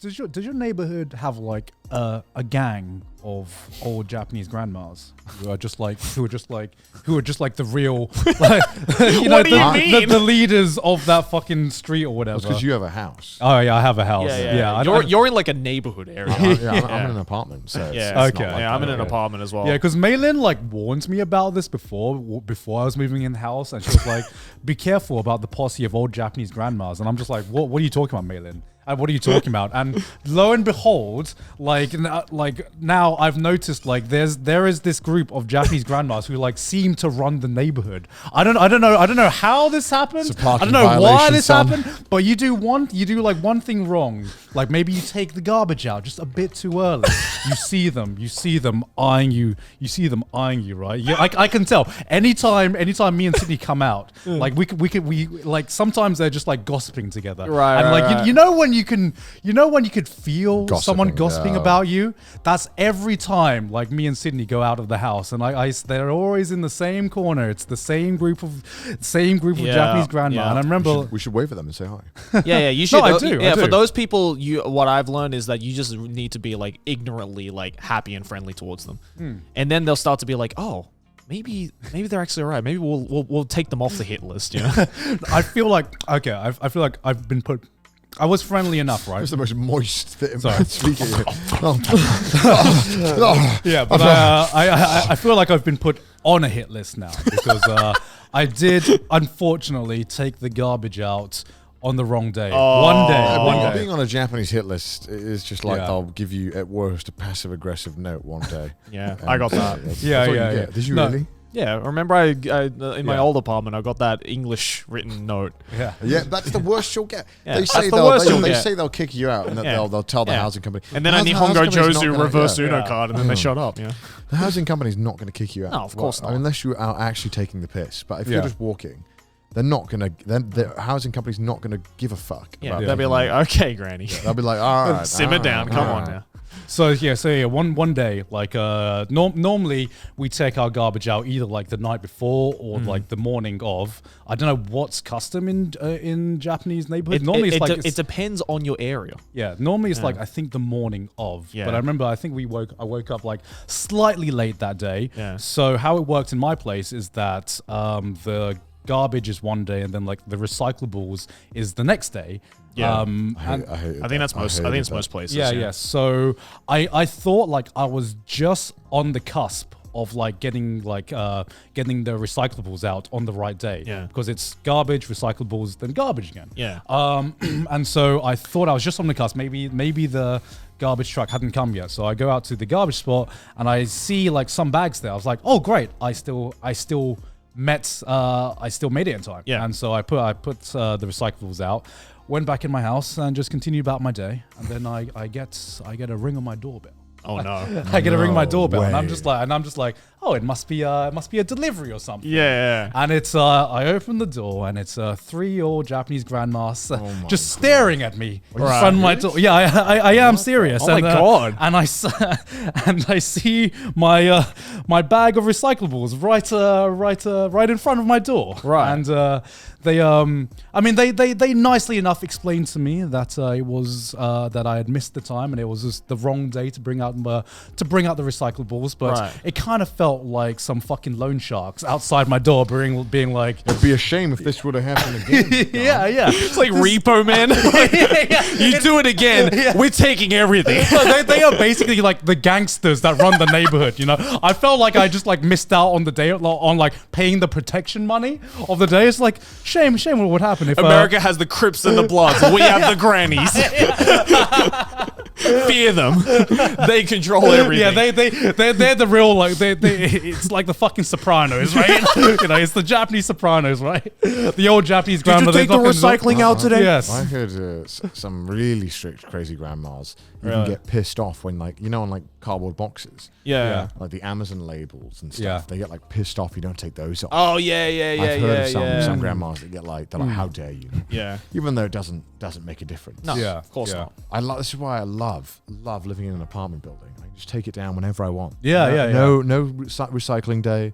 Does your neighborhood have like a gang of old Japanese grandmas who are just like the real like, the leaders of that fucking street or whatever? Because you have a house. Oh yeah, I have a house. Yeah. You're in like a neighborhood area. I'm in an apartment. So I'm in an apartment as well. Yeah, because Maylin like warned me about this before I was moving in the house, and she was like, "Be careful about the posse of old Japanese grandmas." And I'm just like, "What are you talking about, Maylin? What are you talking about?" And lo and behold, like now I've noticed like there is this group of Japanese grandmas who like seem to run the neighborhood. I don't know how this happened. I don't know why this happened. But you do like one thing wrong. Like maybe you take the garbage out just a bit too early. You see them eyeing you. You see them eyeing you, right? Yeah, I can tell. Anytime me and Sydney come out, like we like sometimes they're just like gossiping together. Right. And like you know when you could feel someone gossiping yeah. about you. That's every time like me and Sydney go out of the house, and they're always in the same corner. It's the same group of Japanese grandma. Yeah. And I remember we should wave at them and say hi. Yeah, you should. No, I do. For those people, what I've learned is that you just need to be like ignorantly like happy and friendly towards them, and then they'll start to be like, oh. Maybe they're actually alright. Maybe we'll take them off the hit list. You know? I feel like I feel like I've been put. I was friendly enough, right? It's the most moist speaker. Yeah, but I feel like I've been put on a hit list now because I did unfortunately take the garbage out on the wrong day. One day. Being on a Japanese hit list is just like they'll give you at worst a passive aggressive note one day. Yeah, I got that. That's what you get. Did you really? Yeah, remember I in my old apartment I got that English written note. Yeah, that's the worst you'll get. Yeah, they say they'll kick you out and they'll tell the housing company. And then a Nihongo Jozu reverse Uno card, and then they shut up. Yeah, the housing company's not going to kick you out. No, of course not. Unless you are actually taking the piss. But if you're just walking, they're not gonna. Then the housing company's not going to give a fuck. Yeah, they'll be like, okay, Granny. They'll be like, all right, simmer down. Come on now. So one day, like normally we take our garbage out either like the night before or like the morning of. I don't know what's custom in Japanese neighborhoods. Normally it depends on your area. Yeah, normally it's like I think the morning of. Yeah. But I remember I woke up like slightly late that day. Yeah. So how it worked in my place is that the garbage is one day and then like the recyclables is the next day. Yeah, I think that's most. I think it's most places. Yeah. So I thought like I was just on the cusp of like getting the recyclables out on the right day. Yeah. Because it's garbage, recyclables, then garbage again. Yeah. And so I thought I was just on the cusp. Maybe the garbage truck hadn't come yet. So I go out to the garbage spot and I see like some bags there. I was like, oh great, I still made it in time. Yeah. And so I put the recyclables out. Went back in my house and just continued about my day, and then I get a ring on my doorbell. Oh no! I get a ring on my doorbell, and I'm just like, oh, it must be a delivery or something. Yeah. And it's I open the door, and it's 3 old Japanese grandmas just staring at me in front of my door. Yeah, I am serious. Oh my god! And I see my bag of recyclables right in front of my door. Right. And they nicely enough explained to me that it was that I had missed the time and it was just the wrong day to bring out the recyclables, but it kind of felt like some fucking loan sharks outside my door being like, it'd be a shame if this would have happened again. yeah. It's like Repo Man. You do it again, we're taking everything. They are basically like the gangsters that run the neighborhood, you know. I felt like I just like missed out on the day on like paying the protection money of the day. It's like shame what would happen if America has the Crips and the Bloods. We have the grannies. Fear them. They control everything. Yeah, they're the real like it's like the fucking Sopranos, right? You know, it's the Japanese Sopranos, right? The old Japanese grandma. Did you take the recycling out today? Yes. I heard some really strict, crazy grandmas even get pissed off when on like cardboard boxes. Yeah. Like the Amazon labels and stuff. Yeah. They get like pissed off. You don't take those off. Oh yeah. I've heard of some grandmas that get like they're like, how dare you? Yeah. Even though it doesn't make a difference. No. Yeah. Of course not. This is why I love living in an apartment building. I can just take it down whenever I want. Yeah. No recycling day,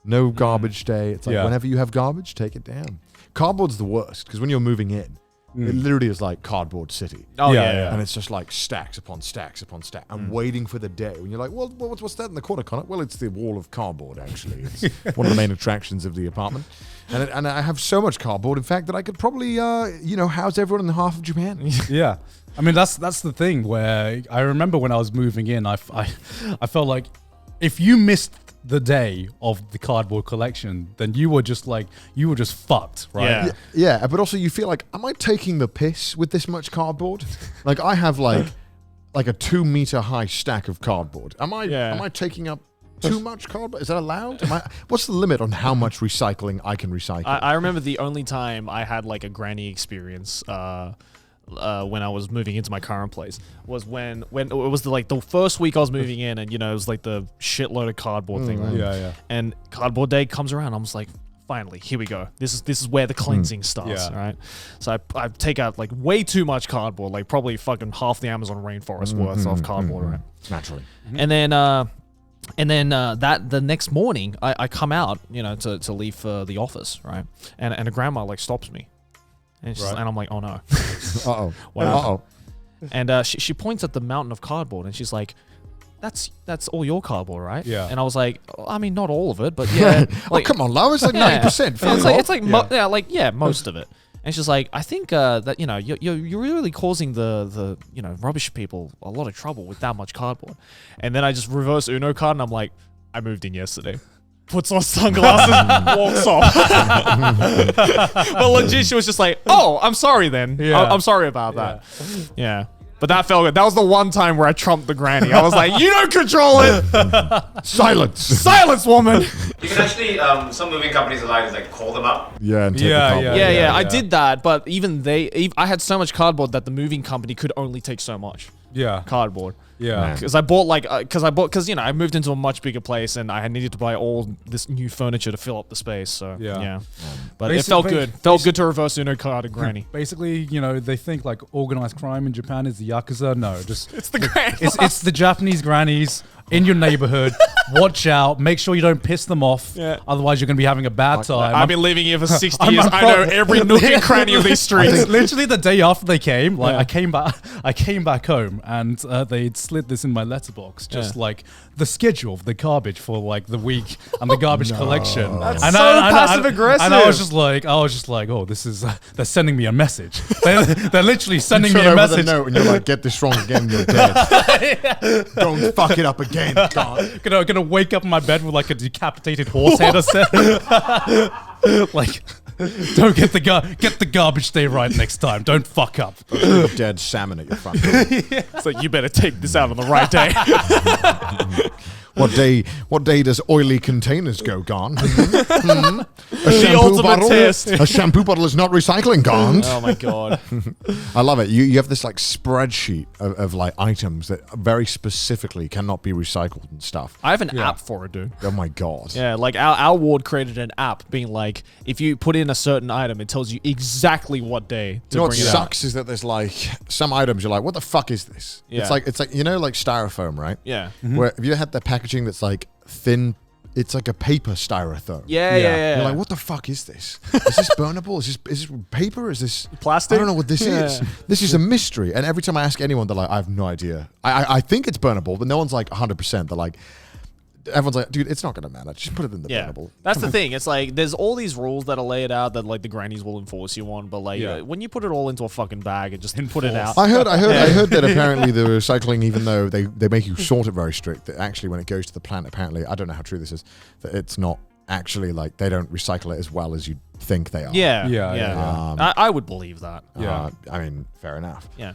no garbage day. It's like whenever you have garbage, take it down. Cardboard's the worst because when you're moving in, It literally is like Cardboard City. Oh Yeah, yeah, yeah. And it's just like stacks upon stacks upon stacks. I'm waiting for the day when you're like, well, what's that in the corner, Connor? Well, it's the wall of cardboard, actually. It's one of the main attractions of the apartment. And I have so much cardboard, in fact, that I could probably, house everyone in half of Japan. Yeah. I mean, that's the thing where I remember when I was moving in, I felt like if you missed the day of the cardboard collection, then you were just fucked, right? Yeah. Yeah, but also you feel like, am I taking the piss with this much cardboard? Like I have like a 2 meter high stack of cardboard. Am I taking up too much cardboard? Is that allowed? What's the limit on how much recycling I can recycle? I remember the only time I had like a granny experience when I was moving into my current place was when it was the first week I was moving in, and it was like the shitload of cardboard thing, right? Yeah. And cardboard day comes around. I'm just like, finally, here we go. This is where the cleansing starts, Yeah. right? So I take out like way too much cardboard, like probably fucking half the Amazon rainforest worth of cardboard, right? Naturally. And then the next morning I come out, to leave for the office, right? And a grandma like stops me. And, Right. and I'm like, oh no. Uh-oh. Wow. Uh-oh. And she points at the mountain of cardboard and she's like, that's all your cardboard, right? Yeah. And I was like, I mean, not all of it, but yeah. Oh, come on, Lau. It's like 90%. It's like most of it. And she's like, I think that you're really causing the rubbish people a lot of trouble with that much cardboard. And then I just reverse Uno card and I'm like, I moved in yesterday. Puts on sunglasses, walks off. But legit, she was just like, "Oh, I'm sorry then. Yeah. I'm sorry about that." Yeah. But that felt good. That was the one time where I trumped the granny. I was like, "You don't control it. Silence. Silence, woman." You can actually, some moving companies allow you to like call them up. Yeah, and take Yeah, the cardboard. Yeah. I did that, but even I had so much cardboard that the moving company could only take so much Yeah. cardboard. Yeah. Man. Because I moved into a much bigger place and I had needed to buy all this new furniture to fill up the space. So Yeah. But it Basic- felt ba- good. Felt good to reverse Uno card and granny. Basically, they think like organized crime in Japan is the Yakuza. No, just It's the granny. it's the Japanese grannies in your neighborhood. Watch out. Make sure you don't piss them off. Yeah. Otherwise, you're going to be having a bad time. I've been living here for 60 I'm- years. I'm I know from- every nook and cranny of these streets. Literally the day after they came, like Yeah. I came back home and they'd slid this in my letterbox, just Yeah. like the schedule of the garbage for like the week and the garbage collection. That's and so passive-aggressive. And I was just like, oh, this is they're sending me a message. they're literally sending me Turn a over the message. note and you're like, get this wrong again, you're dead. Don't fuck it up again, God. Gonna wake up in my bed with like a decapitated horse head or so. Like, don't get the garbage day right next time. Don't fuck up. Dead salmon at your front door. It's like, you better take this out on the right day. What day does oily containers go, Garnt? The ultimate test. A shampoo bottle is not recycling, Garnt. Oh my God. I love it. You have this like spreadsheet of like items that very specifically cannot be recycled and stuff. I have an app for it, dude. Oh my God. Yeah, like our ward created an app being like, if you put in a certain item, it tells you exactly what day to You know what bring it out. sucks is that there's like some items you're like, what the fuck is this? Yeah. It's like like styrofoam, right? Yeah. Where have you had the packaging that's like thin? It's like a paper styrofoam. Yeah. You're like, what the fuck is this? Is this burnable? Is this paper? Is this Plastic? I don't know what this Yeah. is. This is a mystery. And every time I ask anyone, they're like, I have no idea. I think it's burnable, but no one's like 100%. They're like, everyone's like, dude, it's not going to matter. Just put it in the burnable. That's the thing. It's like there's all these rules that are laid out that like the grannies will enforce you on, but like when you put it all into a fucking bag and just put it out. I heard that apparently the recycling, even though they make you sort it very strict, that actually when it goes to the plant, apparently, I don't know how true this is, that it's not actually like they don't recycle it as well as you think they are. Yeah. I would believe that. Yeah. I mean, fair enough. Yeah.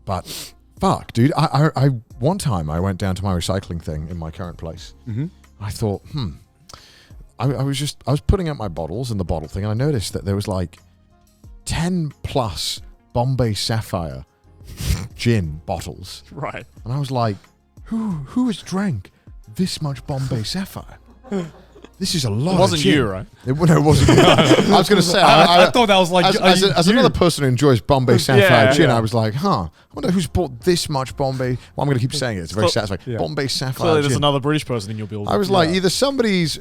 But fuck, dude, I one time I went down to my recycling thing in my current place. Mm-hmm. I thought, I was putting out my bottles in the bottle thing, and I noticed that there was like 10 plus Bombay Sapphire gin bottles, Right. and I was like, who has drank this much Bombay Sapphire? This is a lot. It wasn't of gin. you, right? It wasn't. I was going to say. I thought that was like as another person who enjoys Bombay Sapphire Yeah, gin, yeah. I was like, I wonder who's bought this much Bombay. Well, I'm going to keep saying it. It's very satisfying. Yeah. Bombay Sapphire Clearly, there's gin. another British person in your building. I was like, either somebody's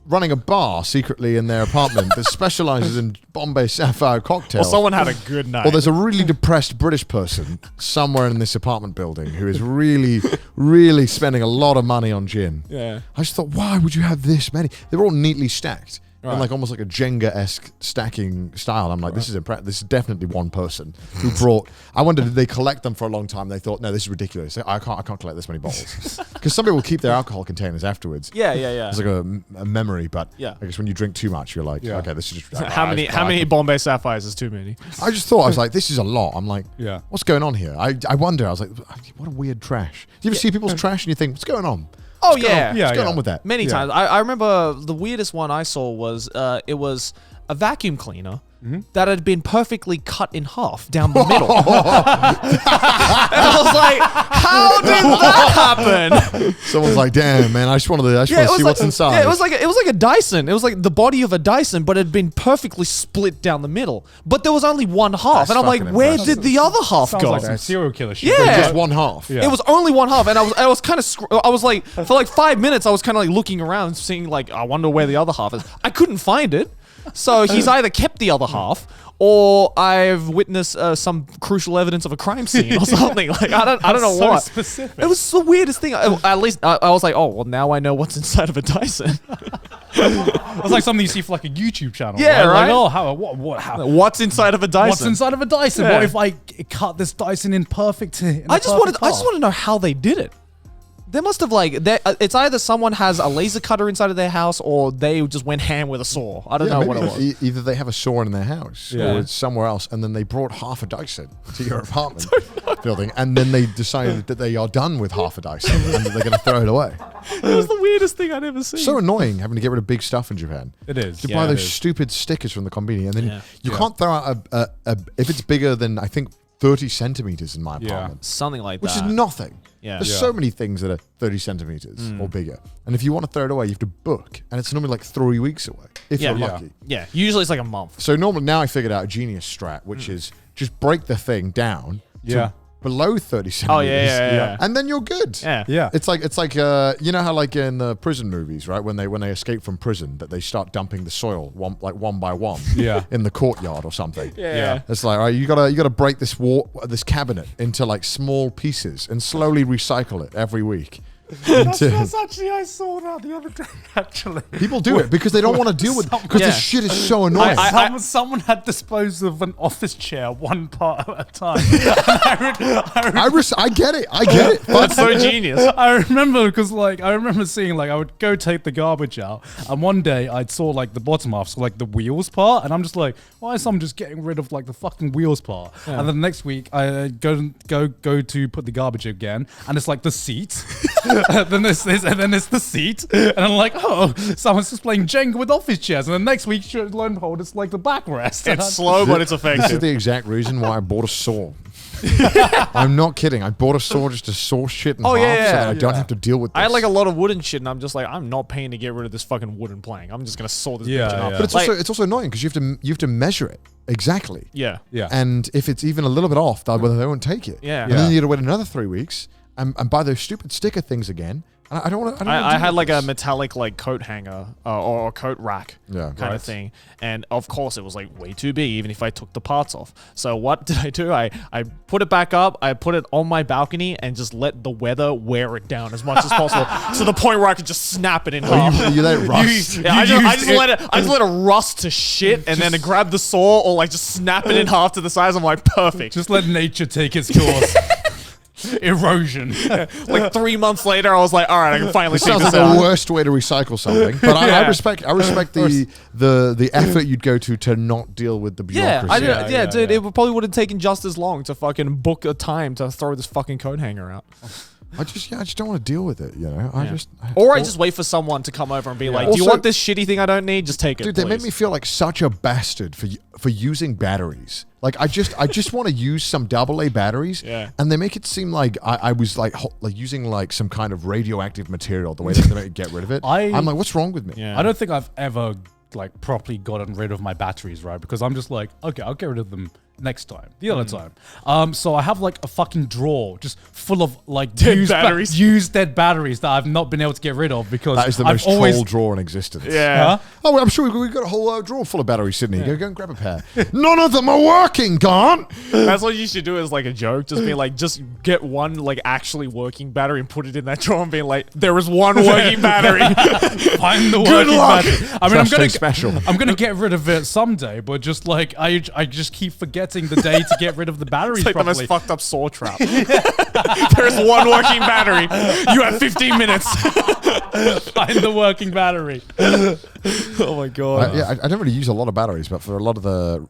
running a bar secretly in their apartment that specializes in Bombay Sapphire cocktails. Or someone had a good night. Or there's a really depressed British person somewhere in this apartment building who is really, really spending a lot of money on gin. Yeah. I just thought, why would you have this many? They were all neatly stacked. Right. And like almost like a Jenga-esque stacking style. I'm like, this is this is definitely one person who brought. I wondered, did they collect them for a long time? They thought, no, this is ridiculous. I can't collect this many bottles because some people keep their alcohol containers afterwards. Yeah. It's like a memory, but Yeah. I guess when you drink too much, you're like, okay, this is just How many Bombay Sapphires is too many? I just thought, I was like, this is a lot. I'm like, Yeah. what's going on here? I wonder. I was like, what a weird trash. Do you ever see people's trash and you think, what's going on? Oh What's going yeah. on? What's going on with that? Many times. I remember the weirdest one I saw was it was a vacuum cleaner that had been perfectly cut in half down the middle. And I was like, how did that happen? Someone's like, damn, man, I just want to see what's inside. Yeah, it was like a Dyson. It was like the body of a Dyson, but it had been perfectly split down the middle. But there was only one half, That's and I'm like, fucking where impressive. did the other half Sounds go? like some serial killer shit. Yeah. Just one half. Yeah. It was only one half, and I was kind of I was like, for like 5 minutes I was kind of like looking around, seeing like, I wonder where the other half is. I couldn't find it, so he's either kept the other half, or I've witnessed some crucial evidence of a crime scene or something. Like I don't know so what. specific. It was the weirdest thing. At least I was like, oh well, now I know what's inside of a Dyson. It's like something you see for like a YouTube channel. Yeah, Like, right? oh, how? What's inside of a Dyson? What's inside of a Dyson? Yeah. What if I cut this Dyson in perfect? I just want to know how they did it. They must have it's either someone has a laser cutter inside of their house, or they just went ham with a saw. I don't know maybe what it was. Either they have a saw in their house Yeah. or it's somewhere else, and then they brought half a Dyson to your apartment building, and then they decided that they are done with half a Dyson and that they're going to throw it away. It was the weirdest thing I'd ever seen. So annoying having to get rid of big stuff in Japan. It is. To Yeah, buy it those is. stupid stickers from the convenience, and then Yeah. you can't throw out if it's bigger than I think 30 centimeters in my apartment, Something like which that. is nothing. Yeah. There's Yeah. so many things that are 30 centimeters or bigger, and if you want to throw it away, you have to book, and it's normally like 3 weeks away if Yeah. you're Yeah. lucky. Yeah, usually it's like a month. So normally now I figured out a genius strat, which is just break the thing down Yeah. to below 30 Oh centimeters, yeah. and then you're good. Yeah. Yeah. It's like you know how like in the prison movies, right? When they escape from prison, that they start dumping the soil one by one, Yeah. in the courtyard or something. Yeah. It's like, all right, you gotta break this cabinet into like small pieces and slowly recycle it every week. That's actually, I saw that the other day, actually. People do it because they don't want to deal with because Yeah. this shit is so annoying. Someone had disposed of an office chair one part at a time. I get it. That's so genius. I remember because I remember seeing I would go take the garbage out, and one day I saw the bottom half, so the wheels part, and I'm just like, why is someone just getting rid of the fucking wheels part? And then the next week I go to put the garbage again, and it's the seat. then there's this, and then it's the seat, and I'm like, oh, someone's just playing Jenga with office chairs, and the next week, lo and behold, it's the backrest. It's slow, but it's This is effective. the exact reason why I bought a saw. I'm not kidding. I bought a saw just to saw shit in half so that I don't have to deal with this. I had a lot of wooden shit, and I'm just like, I'm not paying to get rid of this fucking wooden plank. I'm just gonna saw this Yeah, bitch up. yeah. But it's also annoying because you have to measure it exactly. Yeah. Yeah. And if it's even a little bit off, they won't take it. Yeah. And then Yeah. you need to wait another 3 weeks and buy those stupid sticker things again. And I don't want to. I had a metallic coat hanger or coat rack Yeah. kind Right. of thing, and of course it was way too big even if I took the parts off. So what did I do? I put it back up, I put it on my balcony, and just let the weather wear it down as much as possible to the point where I could just snap it in half. you let it rust. Yeah, I just let it rust to shit, and then grab the saw or just snap it in half to the size. I'm like, perfect. Just let nature take its course. Erosion. 3 months later, I was like, all right, I can finally It take sounds this like out. the worst way to recycle something, but I Yeah. respect the effort you'd go to not deal with the Yeah, bureaucracy. dude, yeah. it probably would have taken just as long to fucking book a time to throw this fucking coat hanger out. I just don't want to deal with it. I just Wait for someone to come over and be like, "Do you Also- want this shitty thing I don't need? Just take it." Dude, they made please." me feel like such a bastard for using batteries. I just want to use some AA batteries, Yeah. and they make it seem like I was using some kind of radioactive material. The way that they get rid of it, I'm like, what's wrong with me? Yeah. I don't think I've ever properly gotten rid of my batteries, right? Because I'm just like, okay, I'll get rid of them next time. The other time. So I have like a fucking drawer just full of like Dead batteries. used dead batteries that I've not been able to get rid of because That is the I've most always troll drawer in existence. Yeah. Huh? Oh, well, I'm sure we've got a whole drawer full of batteries, Sydney. Go and grab a pair. None of them are working, Garnt. That's what you should do as like a joke. Just be like, just get one like actually working battery and put it in that drawer and be like, there is one working battery. find the Good working luck. battery. I mean, I'm I'm gonna get rid of it someday, but just like I just keep forgetting the day to get rid of the batteries It's like the properly. most fucked up saw trap. There's one working battery. You have 15 minutes. Find the working battery. Oh my god. I don't really use a lot of batteries, but for a lot of the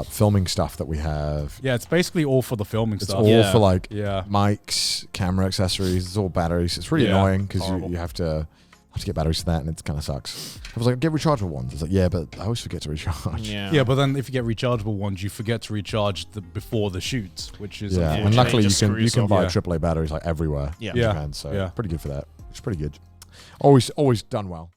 filming stuff that we have, Yeah, it's basically all for the filming it's stuff. all Yeah. for like Yeah. mics, camera accessories. It's all batteries. It's really Yeah. annoying because Horrible. you have to get batteries for that, and it kind of sucks. I was like, get rechargeable ones. It's like, yeah, but I always forget to recharge. Yeah, but then if you get rechargeable ones, you forget to recharge before the shoot, which is Yeah, Yeah, and yeah, luckily just you screw can yourself. buy Yeah. AAA batteries like everywhere Yeah. in Yeah. Japan, so Yeah. pretty good for that. It's pretty good. Always done well.